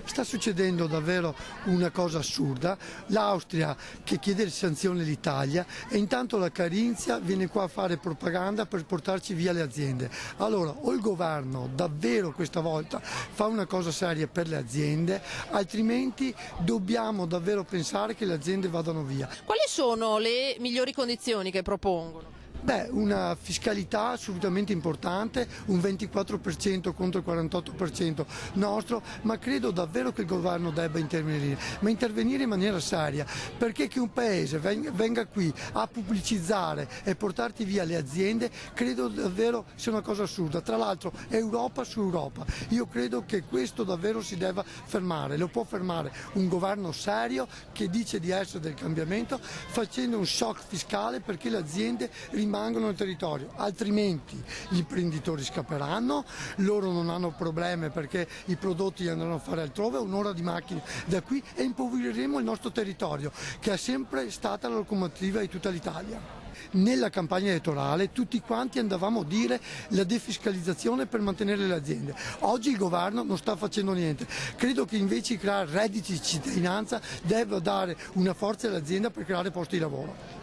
sta succedendo davvero una cosa assurda, l'Austria che chiede sanzioni all'Italia e intanto la Carinzia viene qua a fare propaganda per portarci via le aziende. Allora o il governo davvero questa volta fa una cosa seria per le aziende, altrimenti dobbiamo davvero pensare che le aziende vadano via. Quali sono le migliori condizioni che propongono? Beh, una fiscalità assolutamente importante, un 24% contro il 48% nostro, ma credo davvero che il governo debba intervenire, ma intervenire in maniera seria, perché che un paese venga qui a pubblicizzare e portarti via le aziende, credo davvero sia una cosa assurda. Tra l'altro Europa su Europa, io credo che questo davvero si debba fermare, lo può fermare un governo serio che dice di essere del cambiamento, facendo un shock fiscale perché le aziende rimangono nel territorio, altrimenti gli imprenditori scapperanno, loro non hanno problemi perché i prodotti andranno a fare altrove, un'ora di macchina da qui e impoveriremo il nostro territorio che è sempre stata la locomotiva di tutta l'Italia. Nella campagna elettorale tutti quanti andavamo a dire la defiscalizzazione per mantenere le aziende. Oggi il governo non sta facendo niente. Credo che invece di creare redditi di cittadinanza debba dare una forza all'azienda per creare posti di lavoro.